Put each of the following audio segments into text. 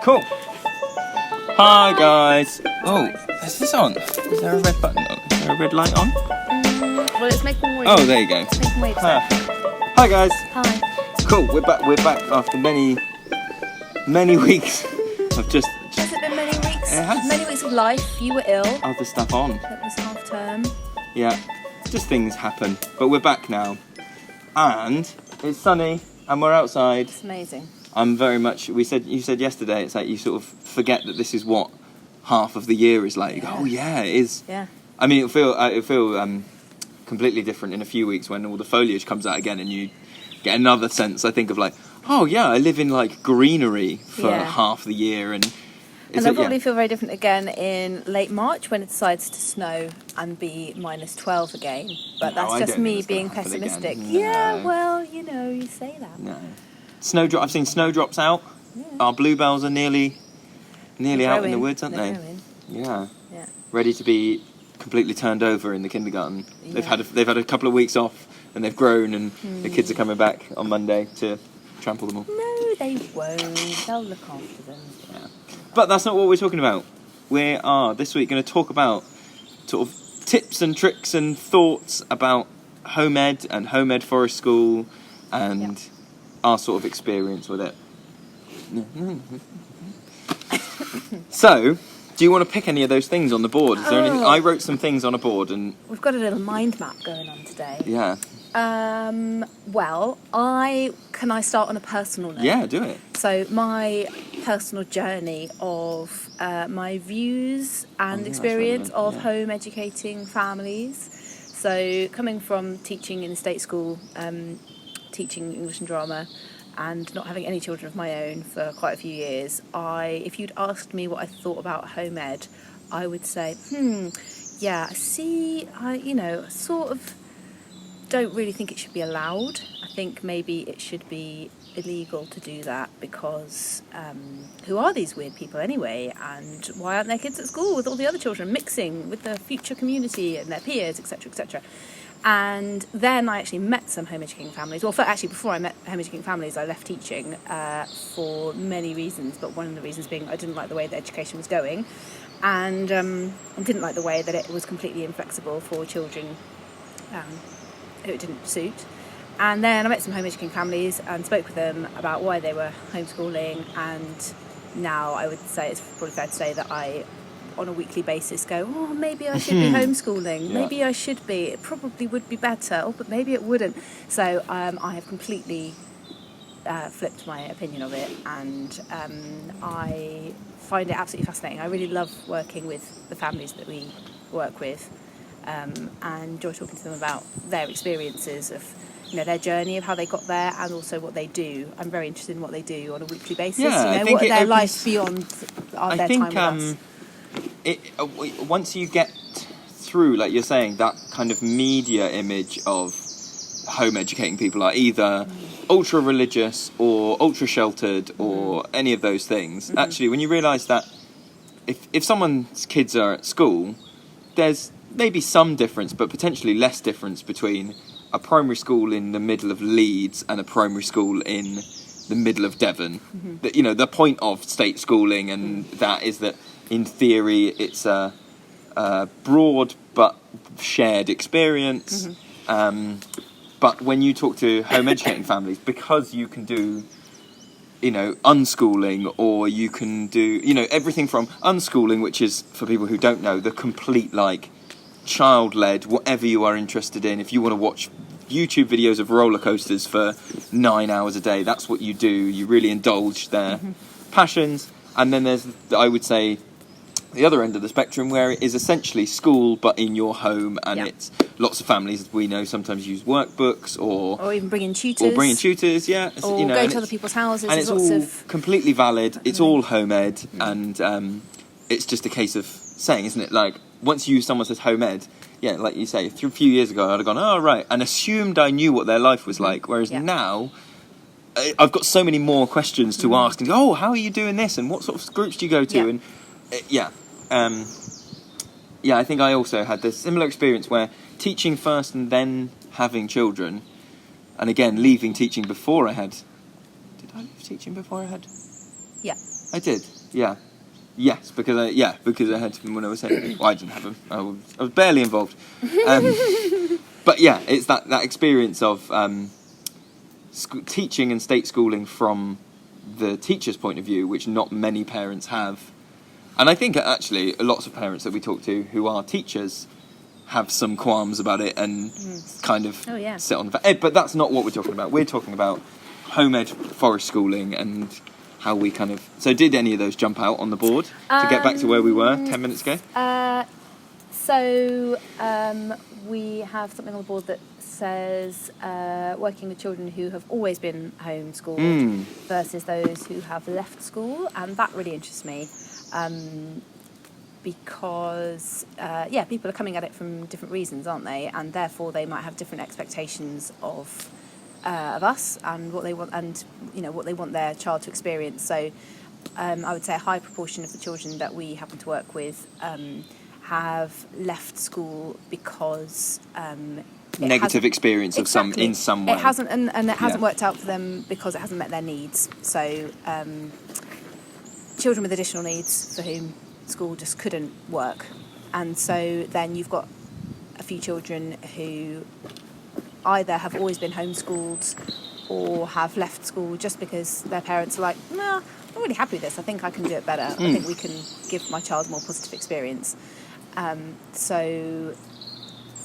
Cool. Hi guys. Oh, is this on? Is there a red button on? Is there a red light on? Well, it's making waves. Oh, there you go. It's making waves. Hi guys. Hi. Cool. We're back after many weeks of just Has it been many weeks? It has. Many weeks of life. You were ill. other stuff on. It was half term. Yeah, just things happen. But we're back now, and it's sunny, and we're outside. It's amazing. I'm very much. You said yesterday. It's like you sort of forget that this is what half of the year is like. You go, Yeah. oh yeah, it is. Yeah. I mean, it'll feel completely different in a few weeks when all the foliage comes out again, and you get another sense. I think of like, oh yeah, I live in like greenery for Yeah. half the year, and And they'll probably feel very different again in late March when it decides to snow and be minus 12 again. But No, that's I just don't think me it's gonna being happen again. pessimistic. No. Yeah, well, you say that. no snowdrop. I've seen snowdrops out. Yeah. Our bluebells are nearly They're out in the growing. woods, aren't They're they? growing. Yeah, Yeah. ready to be completely turned over in the kindergarten. Yeah. They've had a couple of weeks off, and they've grown, and the kids are coming back on Monday to trample them all. No, they won't. They'll look after them. Yeah. But that's not what we're talking about. We are this week going to talk about sort of tips and tricks and thoughts about home ed and home ed forest school and our sort of experience with it. So, do you want to pick any of those things on the board? Is there anything? I wrote some things on a board, and We've got a little mind map going on today. yeah, Well, can I start on a personal note? yeah, do it. So my personal journey of my views and that's experience relevant, of yeah. home educating families. So coming from teaching in a state school, teaching English and drama, and not having any children of my own for quite a few years, if you'd asked me what I thought about home ed, I would say, yeah, I sort of don't really think it should be allowed. I think maybe it should be illegal to do that because who are these weird people anyway, and why aren't their kids at school with all the other children mixing with the future community and their peers, etc., etc. And then I actually met some home educating families. Well, before I met home educating families, I left teaching for many reasons, but one of the reasons being I didn't like the way the education was going, and didn't like the way that it was completely inflexible for children who it didn't suit. And then I met some home educating families and spoke with them about why they were homeschooling, and now I would say it's probably fair to say that I, on a weekly basis, go, oh, maybe I should be homeschooling, Yeah. maybe I should be, it probably would be better, but maybe it wouldn't. So I have completely flipped my opinion of it, and I find it absolutely fascinating. I really love working with the families that we work with, and enjoy talking to them about their experiences of their journey of how they got there, and also what they do. I'm very interested in what they do on a weekly basis. Yeah, I think what it their opens- life beyond their time with us. Once you get through, like you're saying, that kind of media image of home educating people are either ultra religious or ultra sheltered or any of those things. Actually, when you realise that if someone's kids are at school, there's maybe some difference, but potentially less difference between a primary school in the middle of Leeds and a primary school in the middle of Devon. That, the point of state schooling and that is that in theory it's a broad but shared experience. But when you talk to home educating families, because you can do unschooling, or you can do everything from unschooling, which is, for people who don't know, the complete child-led, whatever you are interested in. If you want to watch YouTube videos of roller coasters for 9 hours a day, that's what you do. You really indulge their passions. And then there's, I would say, the other end of the spectrum, where it is essentially school but in your home, and it's lots of families we know sometimes use workbooks or even bringing tutors. Yeah, or and go to other people's houses. and it's lots all of completely valid. It's all home ed, and it's just a case of saying, isn't it? Like, once someone says home ed, yeah, like you say, a few years ago I'd have gone, oh right, and assumed I knew what their life was like. Whereas now, I've got so many more questions to ask, and go, oh, how are you doing this, and what sort of groups do you go to, and I think I also had this similar experience where teaching first and then having children, and again leaving teaching before I had. Did I leave teaching before I had? Yeah. I did. Yeah. Yes, because I had them when I was 8. Well, I didn't have them. I was barely involved. But yeah, it's that experience of teaching and state schooling from the teacher's point of view, which not many parents have. And I think actually lots of parents that we talk to who are teachers have some qualms about it and kind of sit on the... But that's not what we're talking about. We're talking about home ed forest schooling and how we kind of... So did any of those jump out on the board to get back to where we were 10 minutes ago? So we have something on the board that says working with children who have always been homeschooled versus those who have left school, and that really interests me because people are coming at it from different reasons, aren't they? And therefore they might have different expectations of us and what they want, and what they want their child to experience. So I would say a high proportion of the children that we happen to work with have left school because negative experience of in some way. It hasn't, and it hasn't worked out for them because it hasn't met their needs. So children with additional needs for whom school just couldn't work, and so then you've got a few children who either have always been homeschooled or have left school just because their parents are like, no, I'm really happy with this. I think I can do it better. I think we can give my child a more positive experience. So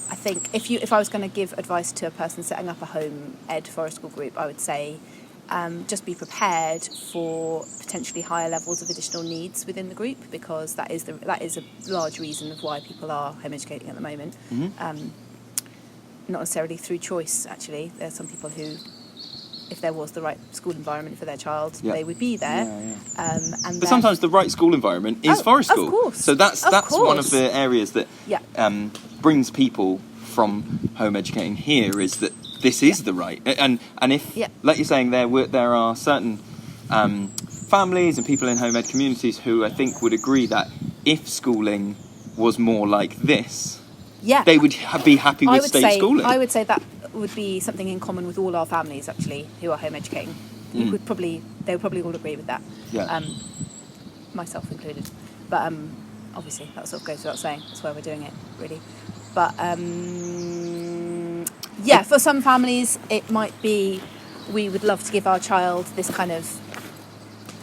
I think if I was going to give advice to a person setting up a home ed forest school group, I would say just be prepared for potentially higher levels of additional needs within the group, because that is a large reason of why people are home educating at the moment. Not necessarily through choice, actually. There are some people who, if there was the right school environment for their child, they would be there. But sometimes the right school environment is forest school. Of course. So that's one of the areas that brings people from home educating here, is that this is the right. And if, like you're saying, there are certain families and people in home ed communities who I think would agree that if schooling was more like this, they would be happy with state schooling. I would say that would be something in common with all our families, actually, who are home educating. They would probably all agree with that. Myself included. But obviously that sort of goes without saying. That's why we're doing it, really. But for some families it might be, we would love to give our child this kind of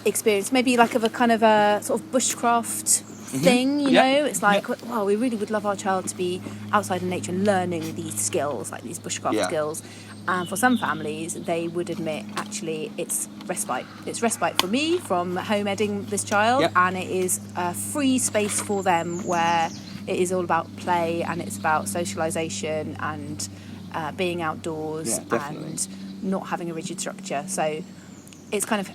experience, maybe like of a kind of a sort of bushcraft thing, you know. It's like, well, we really would love our child to be outside in nature and learning these skills, like these bushcraft skills. And for some families, they would admit, actually, it's respite. It's respite for me from home edding this child, and it is a free space for them where it is all about play and it's about socialisation and being outdoors and not having a rigid structure. So it's kind of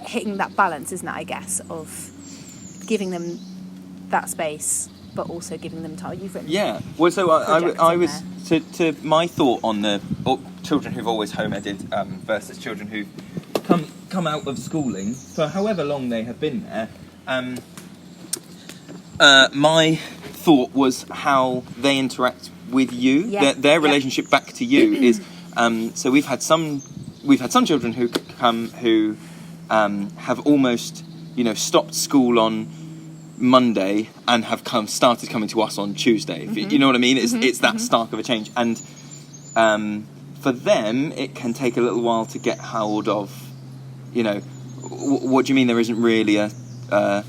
hitting that balance, isn't it, I guess, of giving them that space but also giving them time. You've written well, so I was to my thought on the children who've always home edited versus children who've come out of schooling for however long they have been there. My thought was how they interact with you. Their relationship back to you is so we've had some children who come who have almost stopped school on Monday and have started coming to us on Tuesday. You know what I mean? It's that stark of a change, and for them it can take a little while to get hold of. What do you mean there isn't really a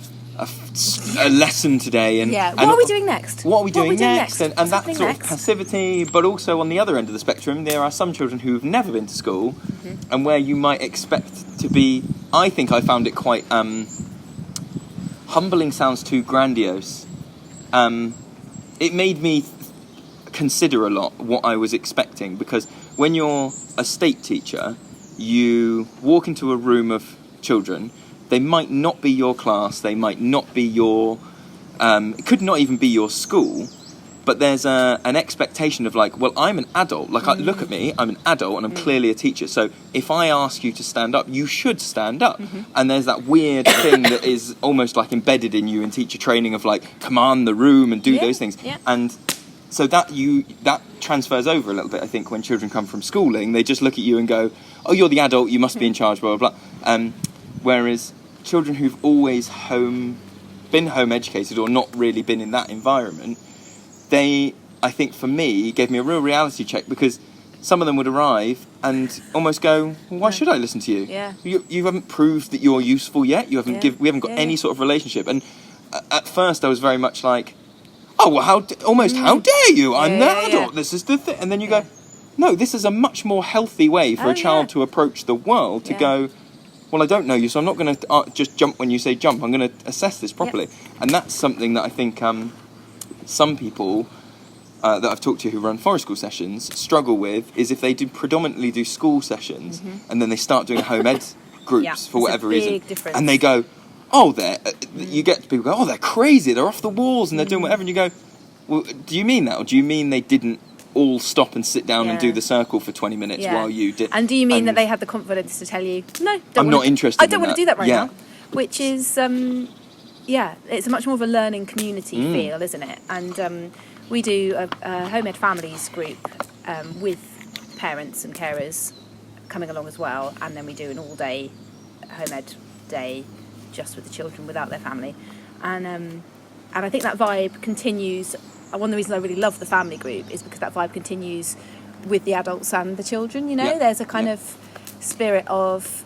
lesson today? And what are we doing next? What are we doing next? And that sort of passivity, but also on the other end of the spectrum, there are some children who've never been to school, and where you might expect to be. I think I found it quite. Humbling sounds too grandiose. It made me consider a lot what I was expecting, because when you're a state teacher, you walk into a room of children. They might not be your class. They might not be your. It could not even be your school. But there's an expectation of like, well, I'm an adult. Like, look at me, I'm an adult and I'm clearly a teacher. So if I ask you to stand up, you should stand up. And there's that weird thing that is almost like embedded in you in teacher training of like, command the room and do those things. And so that transfers over a little bit, I think, when children come from schooling. They just look at you and go, oh, you're the adult, you must be in charge, blah, blah, blah. Whereas children who've always been home educated or not really been in that environment, they, I think for me, gave me a real reality check, because some of them would arrive and almost go, well, why should I listen to you? Yeah. You haven't proved that you're useful yet. You haven't we haven't got Yeah, any yeah. sort of relationship. And at first I was very much like, oh, well, how dare you? I'm the Yeah, adult. yeah. This is the thing. And then you go, no, this is a much more healthy way for Oh, a child yeah. to approach the world, to Yeah. go, well, I don't know you, so I'm not going to just jump when you say jump. I'm going to assess this properly. And that's something that I think some people that I've talked to who run forest school sessions struggle with, is if they predominantly do school sessions and then they start doing home ed groups Yeah, for it's a whatever big reason. difference. And they go, oh, you get people go, oh, they're crazy, they're off the walls and they're doing whatever. And you go, well, do you mean that? Or do you mean they didn't all stop and sit down and do Yeah. the circle for 20 minutes Yeah. while you did? And do you mean and that they had the confidence to tell you, no, I'm don't not wanna- interested I don't in want to that. do that right Yeah. now. Which is, it's a much more of a learning community feel, isn't it? And we do a home ed families group with parents and carers coming along as well, and then we do an all-day home ed day just with the children without their family. And I think that vibe continues. One of the reasons I really love the family group is because that vibe continues with the adults and the children, you know. Yeah. There's a kind Yeah. of spirit of,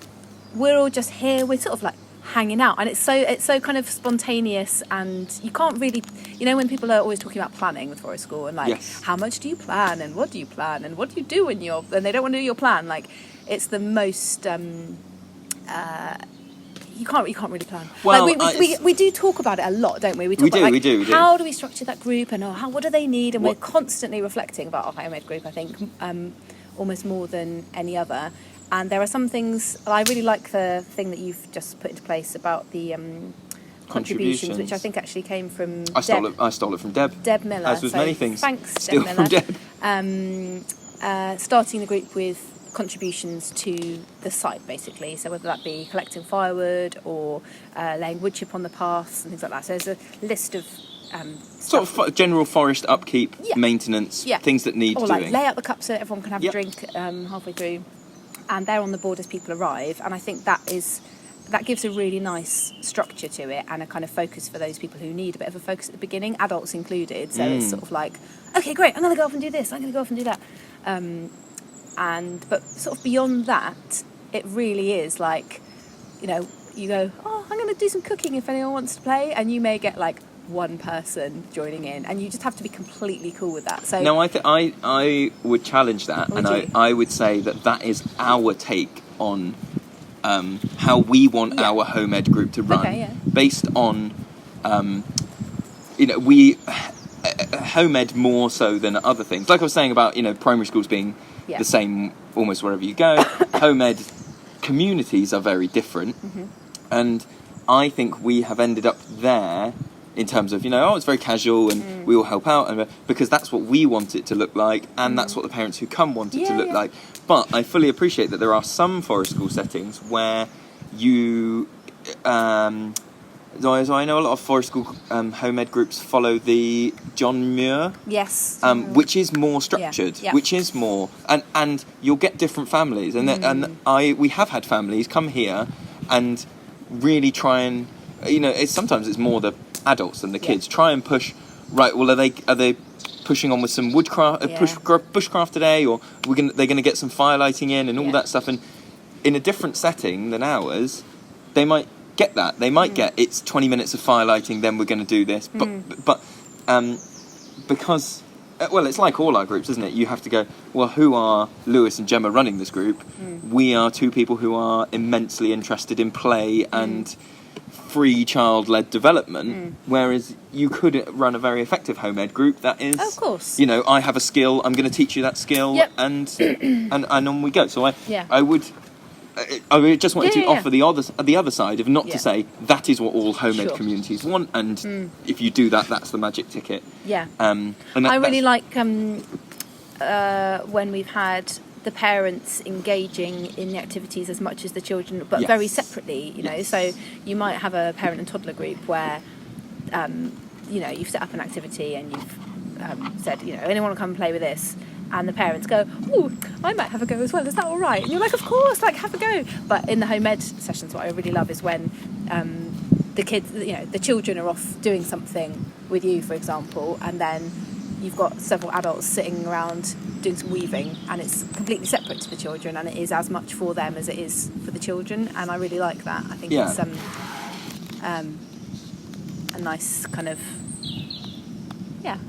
we're all just here, we're sort of like hanging out, and it's so kind of spontaneous, and you can't really, you know, when people are always talking about planning with forest school and like, Yes. how much do you plan and what do you plan and what do you do when and they don't want to do your plan, like, it's the most you can't really plan. Well, like we do talk about it a lot, don't we? We talk We about do, like, we do. how do we structure that group, and what do they need, and What- we're constantly reflecting about our home ed group, I think, almost more than any other. And there are some things, I really like the thing that you've just put into place about the contributions, which I think actually came from I stole it from Deb. Deb Miller. As with So many things. Thanks, Steal Deb from Miller. Deb. Starting the group with contributions to the site, basically. So whether that be collecting firewood or laying wood chip on the paths and things like that. So there's a list of Sort stuff. of general forest upkeep, Yeah. maintenance, Yeah. things that need Or doing. like lay out the cups so everyone can have Yep. a drink halfway through. And they're on the board as people arrive. And I think that gives a really nice structure to it and a kind of focus for those people who need a bit of a focus at the beginning, adults included. So it's sort of like, okay, great, I'm going to go off and do this, I'm going to go off and do that. But sort of beyond that, it really is like, you know, you go, oh, I'm going to do some cooking if anyone wants to play. And you may get like one person joining in, and you just have to be completely cool with that. So No, I would challenge that, Would and you? I would say that is our take on how we want Yeah. our home ed group to run, Okay, yeah. based on we home ed more so than other things. Like I was saying about primary schools being Yeah. the same almost wherever you go. Home ed communities are very different, and I think we have ended up there. In terms of, it's very casual and we all help out, and because that's what we want it to look like, and that's what the parents who come want it to Yeah, look yeah. like. But I fully appreciate that there are some forest school settings where you, so I know a lot of forest school home ed groups follow the John Muir, yes, which is more structured, Yeah. which is more, and you'll get different families, and we have had families come here and really try and, sometimes it's more the adults than the kids try and push. Right, well, are they pushing on with some woodcraft, bushcraft today, or they're gonna get some firelighting in and all that stuff? And in a different setting than ours, they might get that. They might get it's 20 minutes of firelighting, then we're going to do this. But because it's like all our groups, isn't it? You have to go, well, who are Lewis and Gemma running this group? We are two people who are immensely interested in play and free child-led development, whereas you could run a very effective home ed group that is, of course, I have a skill, I'm going to teach you that skill, Yep. and on we go. So I would just wanted to Yeah. offer the other side of not Yeah. to say that is what all home ed Sure. communities want, and if you do that, that's the magic ticket. yeah. And I really that's- like when we've had the parents engaging in the activities as much as the children, but Yes. very separately, Yes. So you might have a parent and toddler group where, you've set up an activity and you've said, anyone want to come and play with this? and the parents go, oh, I might have a go as well, is that all right? And you're like, of course, like, have a go. But in the home ed sessions, what I really love is when the kids, the children are off doing something with you, for example, and then you've got several adults sitting around doing some weaving, and it's completely separate to the children, and it is as much for them as it is for the children, and I really like that. I think it's a nice kind of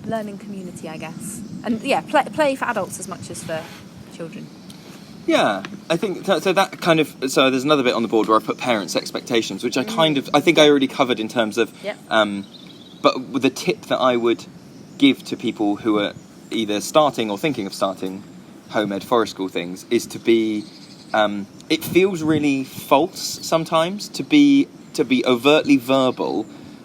learning community, I guess, and play for adults as much as for children. Yeah, I think so. That kind of there's another bit on the board where I put parents' expectations, which I think I already covered in terms of. Yep. But the tip that I would give to people who are either starting or thinking of starting home ed forest school things is to be. It feels really false sometimes to be overtly verbal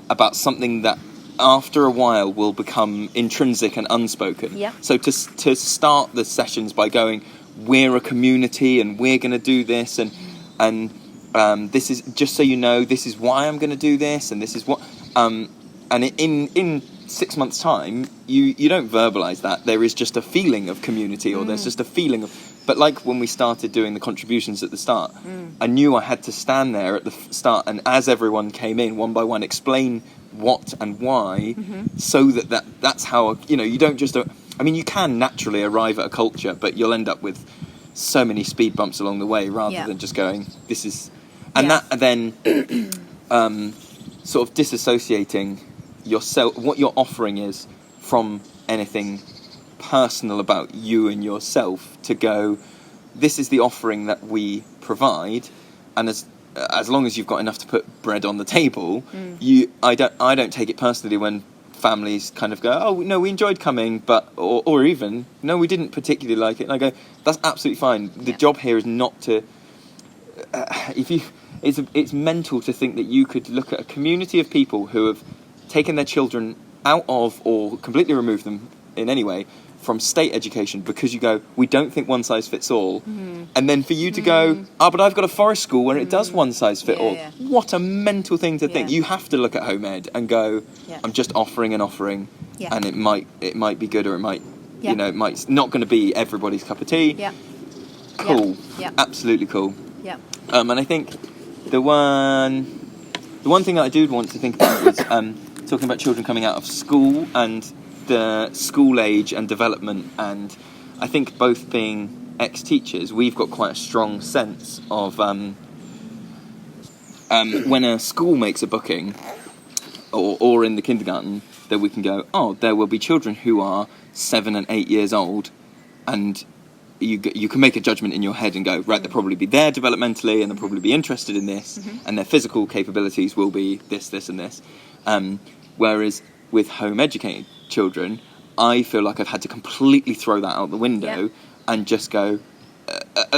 about something that after a while will become intrinsic and unspoken. Yeah. So to start the sessions by going, we're a community and we're going to do this and this is, just so you know, this is why I'm going to do this and this is what and in 6 months' time you don't verbalise that. There is just a feeling of community, or there's just a feeling of, but like when we started doing the contributions at the start, I knew I had to stand there at the start and as everyone came in one by one explain what and why, so that's how, you don't just, you can naturally arrive at a culture, but you'll end up with so many speed bumps along the way rather than just going, this is, and that then sort of disassociating yourself, what your offering is from anything personal about you and yourself, to go, this is the offering that we provide, and as long as you've got enough to put bread on the table, I don't take it personally when families kind of go, oh no, we enjoyed coming, but or even no, we didn't particularly like it, and I go, that's absolutely fine. The job here is not to it's mental to think that you could look at a community of people who have taken their children out of or completely removed them in any way from state education because you go, we don't think one size fits all, and then for you to go, but I've got a forest school where it does one size fit all. What a mental thing to think. You have to look at home ed and go, I'm just offering an offering, and it might be good, or it might it might not going to be everybody's cup of tea. Cool. Absolutely cool. And I think the one thing that I do want to think about was talking about children coming out of school and the school age and development, and I think both being ex-teachers, we've got quite a strong sense of when a school makes a booking, or in the kindergarten, that we can go, there will be children who are 7 and 8 years old, and you can make a judgment in your head and go, right, they'll probably be there developmentally, and they'll probably be interested in this, and their physical capabilities will be this, and this. Whereas with home educated children, I feel like I've had to completely throw that out the window and just go,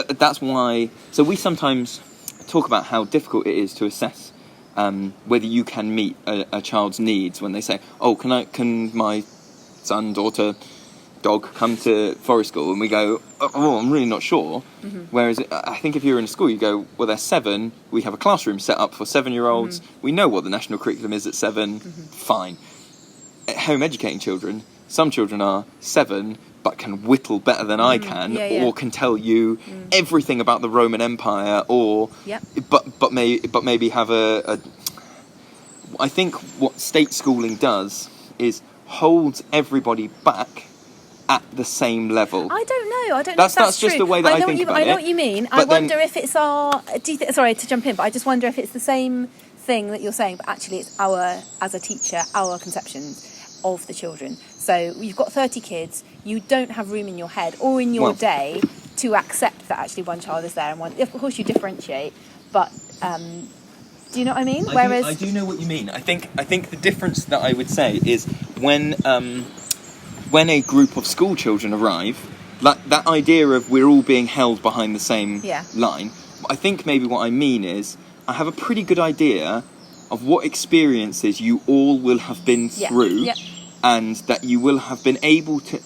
that's why. So we sometimes talk about how difficult it is to assess whether you can meet a child's needs when they say, can my son, daughter, dog come to forest school? And we go, I'm really not sure. Whereas I think if you're in a school, you go, well, they're 7, we have a classroom set up for 7-year-olds, we know what the national curriculum is at 7, fine. At home educating children, some children are 7 but can whittle better than I can, or can tell you everything about the Roman Empire, or but maybe have a I think what state schooling does is holds everybody back at the same level. I don't know. I don't know if that's just true. the way that I think about it. I know what you mean. I wonder if it's our... sorry to jump in, but I just wonder if it's the same thing that you're saying, but actually it's as a teacher, our conceptions of the children. So you've got 30 kids, you don't have room in your head or in your day to accept that actually one child is there and one... Of course you differentiate, but... do you know what I mean? I do know what you mean. I think the difference that I would say is when a group of school children arrive, like that idea of we're all being held behind the same line, I think maybe what I mean is I have a pretty good idea of what experiences you all will have been through, and that you will have been able to...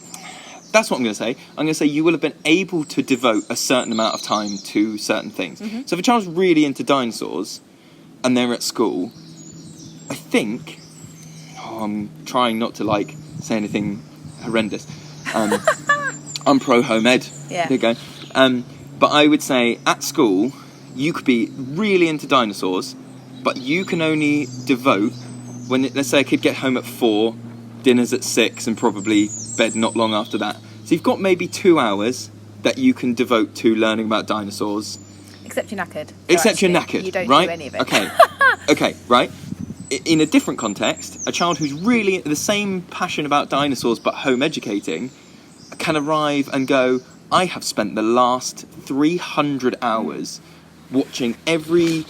That's what I'm going to say. I'm going to say you will have been able to devote a certain amount of time to certain things. So if a child's really into dinosaurs and they're at school, I think... I'm trying not to, say anything horrendous. I'm pro home ed. Yeah. There you go. But I would say at school, you could be really into dinosaurs, but you can only devote let's say a kid get home at 4, dinner's at 6, and probably bed not long after that. So you've got maybe 2 hours that you can devote to learning about dinosaurs. Except you're knackered. Except you're knackered, You don't right? do any of it. Okay. Okay, right. In a different context, a child who's really the same passion about dinosaurs but home educating can arrive and go, I have spent the last 300 hours watching every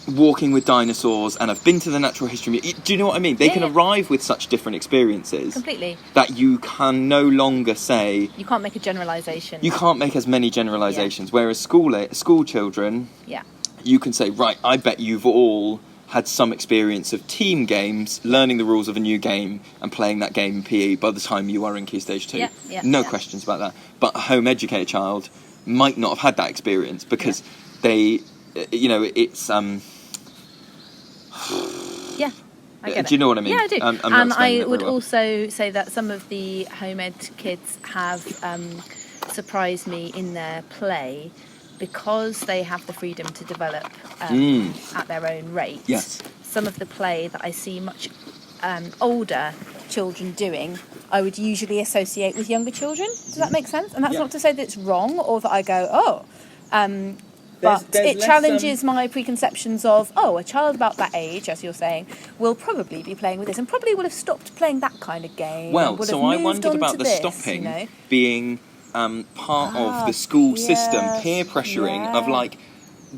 Walking with Dinosaurs, and I've been to the Natural History Museum. Do you know what I mean? They can arrive with such different experiences. Completely. That you can no longer say... You can't make a generalisation. You can't make as many generalisations. Whereas school children, you can say, right, I bet you've all had some experience of team games, learning the rules of a new game and playing that game in PE by the time you are in Key Stage 2. No questions about that. But a home educated child might not have had that experience because they, it's... Yeah, I get it. Do you know what I mean? Yeah, I do. I'm not And explaining I it would very well. also say that some of the home ed kids have surprised me in their play because they have the freedom to develop at their own rate. Yes. Some of the play that I see much older children doing, I would usually associate with younger children. Does that make sense? And that's not to say that it's wrong or that I go, but There's it less, challenges my preconceptions of, a child about that age, as you're saying, will probably be playing with this and probably will have stopped playing that kind of game. Well, would so have I moved wondered on about to the this, stopping being part of the school system, peer pressuring of like,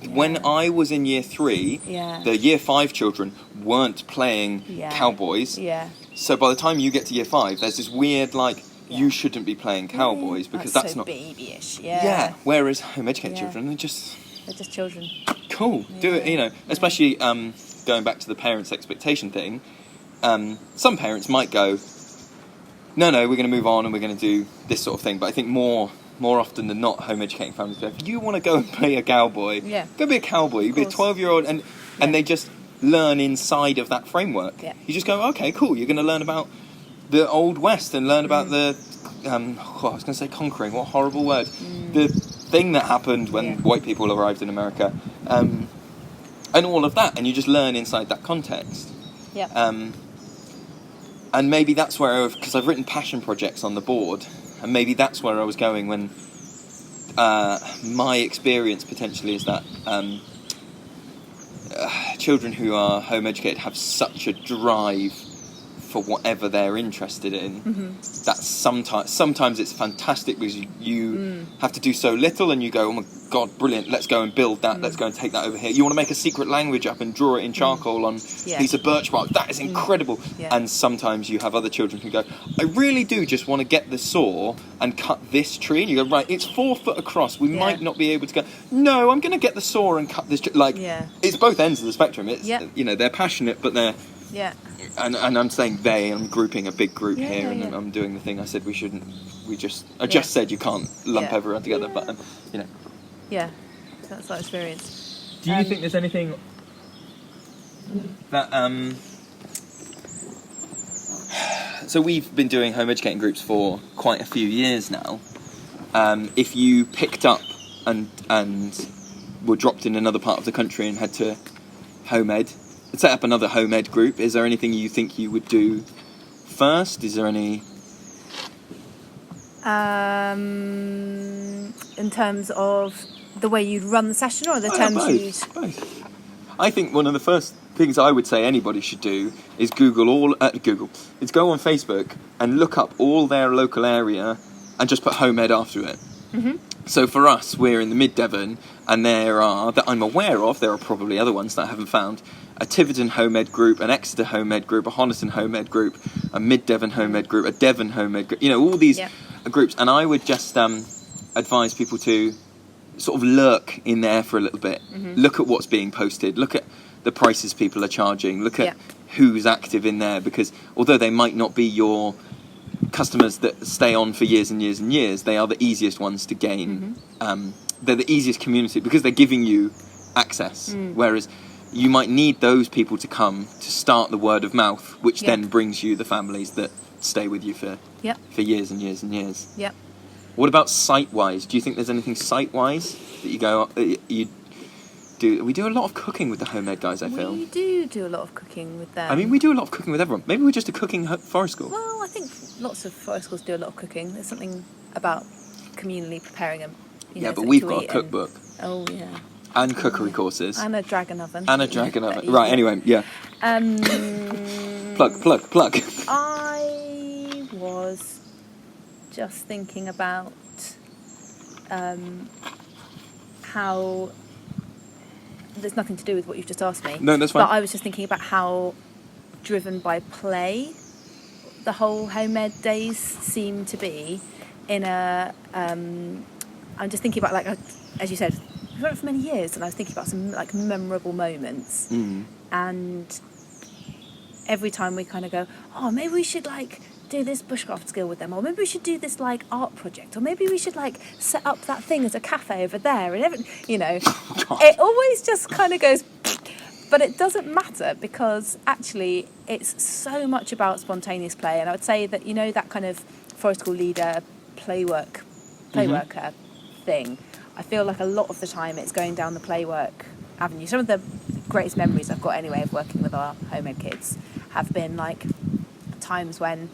when I was in year 3, the year 5 children weren't playing cowboys. Yeah. So by the time you get to year 5, there's this weird you shouldn't be playing cowboys because that's so not babyish. Yeah. Whereas home educated children, they're just children. Cool. Do it. Especially going back to the parents' expectation thing. Some parents might go, no, we're going to move on and we're going to do this sort of thing. But I think more often than not, home educating families go, if you want to go and play a cowboy, go be a cowboy. You be a 12-year-old, and they just learn inside of that framework. Yeah. You just go, okay, cool. You're going to learn about the Old West and learn about the I was going to say conquering. What a horrible word. The thing that happened when white people arrived in America, and all of that, and you just learn inside that context. Yeah. And maybe that's where because I've written passion projects on the board, and maybe that's where I was going when my experience potentially is that children who are home educated have such a drive for whatever they're interested in. That sometimes it's fantastic because you have to do so little and you go, oh my god, brilliant, let's go and build that, let's go and take that over here. You want to make a secret language up and draw it in charcoal on a piece of birch bark, that is incredible. And sometimes you have other children who go, I really do just want to get the saw and cut this tree, and you go, right, it's 4 foot across, we might not be able to go, no, I'm going to get the saw and cut this tree. It's both ends of the spectrum. It's they're passionate, but they're and I'm saying I'm grouping a big group here, and I'm doing the thing I said we shouldn't. I just said you can't lump everyone together, but Yeah, that's that experience. Do you think there's anything that So we've been doing home educating groups for quite a few years now. If you picked up and were dropped in another part of the country and had to home ed, set up another home ed group, is there anything you think you would do first? Is there any... in terms of the way you'd run the session, or the terms both. I think one of the first things I would say anybody should do is go on Facebook and look up all their local area and just put home ed after it. So for us, we're in the mid-Devon, and there are, that I'm aware of, there are probably other ones that I haven't found, a Tiverton home ed group, an Exeter home ed group, a Honiton home ed group, a mid-Devon home ed group, a Devon home ed group, all these groups. And I would just advise people to sort of lurk in there for a little bit, look at what's being posted, look at the prices people are charging, look at who's active in there, because although they might not be your customers that stay on for years and years and years, they are the easiest ones to gain. They're the easiest community because they're giving you access, whereas you might need those people to come to start the word of mouth, which then brings you the families that stay with you for years and years and years. What about site-wise? Do you think there's anything site-wise that you go, you do? We do a lot of cooking with the home ed guys, I feel. We do a lot of cooking with them. I mean, we do a lot of cooking with everyone. Maybe we're just a cooking forest school. Well, I think lots of forest schools do a lot of cooking. There's something about communally preparing a But we've got a cookbook. Oh, yeah. And cookery courses. And a dragon oven. Right, anyway, yeah. Plug. I was just thinking about how... There's nothing to do with what you've just asked me. No, that's fine. But I was just thinking about how driven by play the whole home ed days seem to be in a... I'm just thinking about, like, as you said, we've done it for many years, and I was thinking about some, like, memorable moments. And every time we kind of go, oh, maybe we should, like, do this bushcraft skill with them, or maybe we should do this, like, art project, or maybe we should, like, set up that thing as a cafe over there, and it always just kind of goes... But it doesn't matter, because actually it's so much about spontaneous play, and I would say that, that kind of forest school leader playworker thing, I feel like a lot of the time it's going down the playwork avenue. Some of the greatest memories I've got anyway of working with our home ed kids have been like times when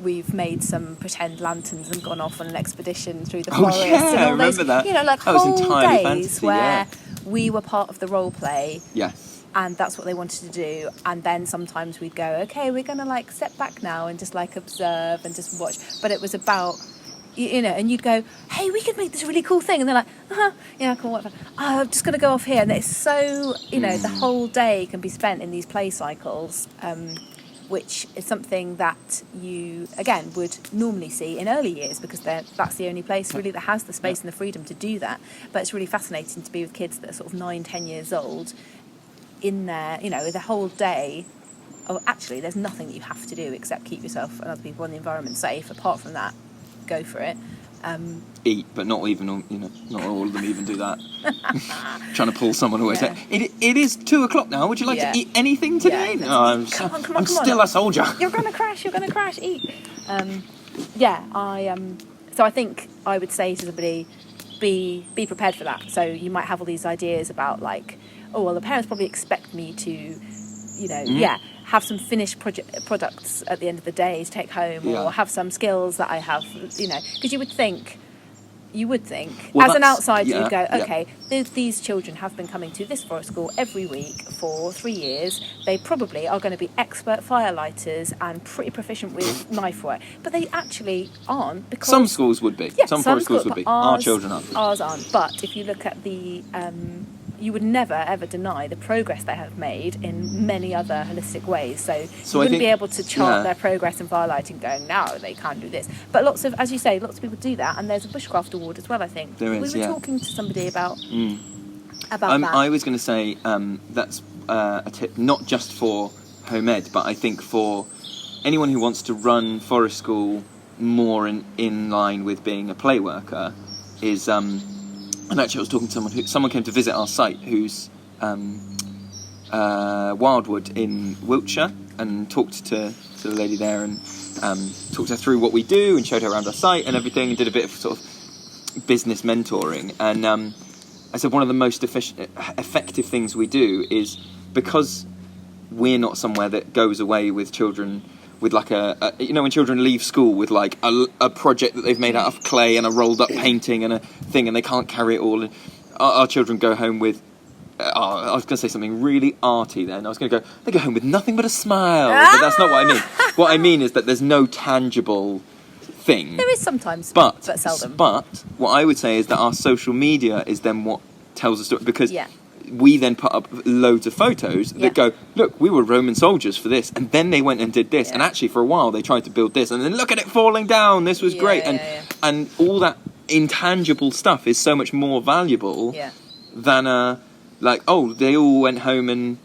we've made some pretend lanterns and gone off on an expedition through the forest. Yeah, and all I remember that. Like that was whole entirely days fantasy, where we were part of the role play. Yes. And that's what they wanted to do. And then sometimes we'd go, okay, we're going to like step back now and just like observe and just watch. But it was about, and you'd go, hey, we could make this really cool thing. And they're like, yeah, cool, whatever. Oh, I'm just going to go off here. And it's so, the whole day can be spent in these play cycles, which is something that you, again, would normally see in early years, because that's the only place really that has the space and the freedom to do that. But it's really fascinating to be with kids that are sort of 9-10 years old in there, the whole day. Oh, actually, there's nothing that you have to do except keep yourself and other people and the environment safe. Apart from that, go for it. Eat, but not even, not all of them even do that. Trying to pull someone away. Yeah. It is 2:00 now. Would you like to eat anything today? Yeah, no, come on, I'm still a soldier. You're gonna crash. Eat. So I think I would say to somebody, be prepared for that. So you might have all these ideas about like, oh well, the parents probably expect me to, have some finished products at the end of the day to take home, or have some skills that I have, because you would think, as an outsider, you'd go, okay, these children have been coming to this forest school every week for 3 years. They probably are going to be expert firelighters and pretty proficient with knife work, but they actually aren't, because some schools would be. Some forest schools would be. Our children aren't. Ours aren't. But if you look at the you would never ever deny the progress they have made in many other holistic ways. So you wouldn't be able to chart their progress in firelighting going, no, they can't do this. But lots of people do that, and there's a Bushcraft Award as well, I think. There is, we were talking to somebody about that. I was going to say that's a tip not just for home ed, but I think for anyone who wants to run forest school more in line with being a play worker is... and actually I was talking to someone came to visit our site who's Wildwood in Wiltshire, and talked to the lady there and talked her through what we do and showed her around our site and everything, and did a bit of sort of business mentoring. And I said one of the most effective things we do is, because we're not somewhere that goes away with children with like when children leave school with like a project that they've made out of clay and a rolled up painting and a thing, and they can't carry it all. And our children go home with, I was going to say something really arty then. I was going to go, they go home with nothing but a smile. But that's not what I mean. What I mean is that there's no tangible thing. There is sometimes, but seldom. But what I would say is that our social media is then what tells the story, because we then put up loads of photos that go, look, we were Roman soldiers for this, and then they went and did this, and actually for a while they tried to build this, and then look at it falling down, this was great. And all that intangible stuff is so much more valuable than they all went home and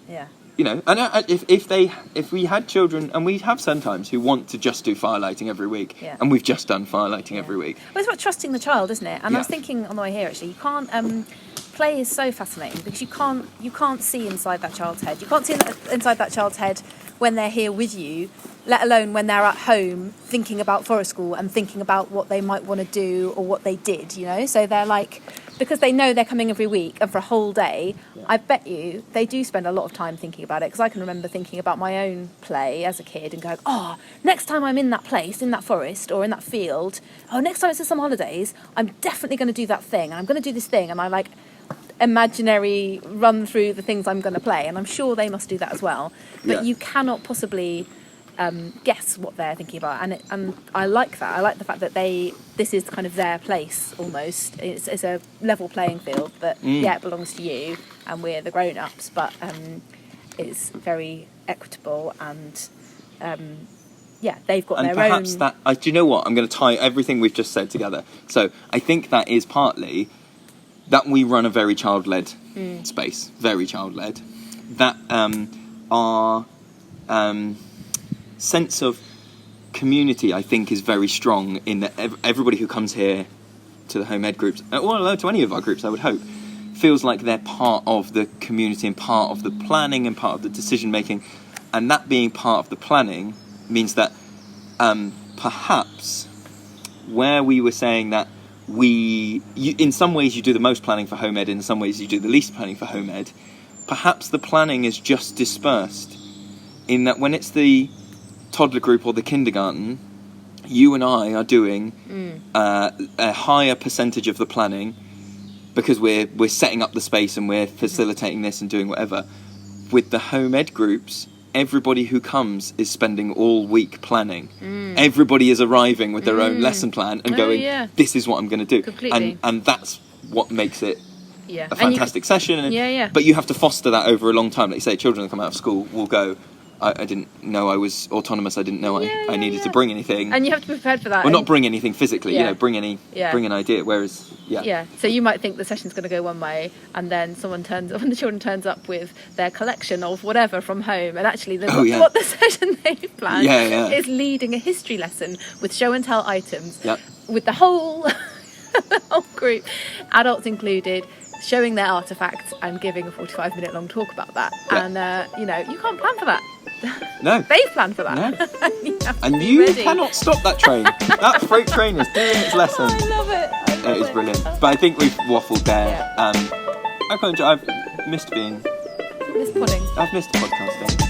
and if we had children, and we have sometimes who want to just do firelighting every week, and we've just done firelighting every week. Well, it's about trusting the child, isn't it? And I was thinking on the way here, actually, you can't play is so fascinating, because you can't see inside that child's head. You can't see inside that child's head when they're here with you, let alone when they're at home thinking about forest school and thinking about what they might want to do or what they did, you know? So they're like, because they know they're coming every week and for a whole day, I bet you they do spend a lot of time thinking about it. Because I can remember thinking about my own play as a kid and going, oh, next time I'm in that place, in that forest or in that field, next time it's the summer holidays, I'm definitely going to do that thing and I'm going to do this thing. And I like imaginary run through the things I'm going to play. And I'm sure they must do that as well. But you cannot possibly guess what they're thinking about, and I like that. I like the fact that this is kind of their place almost. It's a level playing field, but it belongs to you, and we're the grown-ups. But it's very equitable, and they've got and their perhaps own. That do you know what? I'm going to tie everything we've just said together. So I think that is partly that we run a very child-led space, very child-led. That our sense of community, I think, is very strong in that everybody who comes here to the home ed groups, or to any of our groups, I would hope, feels like they're part of the community and part of the planning and part of the decision making. And that being part of the planning means that perhaps where we were saying that in some ways you do the most planning for home ed, in some ways you do the least planning for home ed, perhaps the planning is just dispersed in that when it's the toddler group or the kindergarten, you and I are doing a higher percentage of the planning because we're setting up the space and we're facilitating this and doing whatever. With the home ed groups, everybody who comes is spending all week planning. Everybody is arriving with their own lesson plan and going, this is what I'm going to do. Completely. And that's what makes it Yeah. a fantastic session. And, Yeah. But you have to foster that over a long time. Like you say, children that come out of school will go, I didn't know I was autonomous. I didn't know I needed to bring anything. And you have to be prepared for that. Well, not bring anything physically, bring an idea. Whereas, Yeah, so you might think the session's going to go one way, and then when the children turns up with their collection of whatever from home, and actually what the session they've planned is leading a history lesson with show and tell items, with the whole group, adults included, showing their artefacts and giving a 45-minute long talk about that. And you can't plan for that. No. They've planned for that. No. And you cannot stop that train. That freight train is doing its lesson. I love it. It is brilliant. But I think we've waffled there. I've missed Miss Pudding. I've missed podcasting.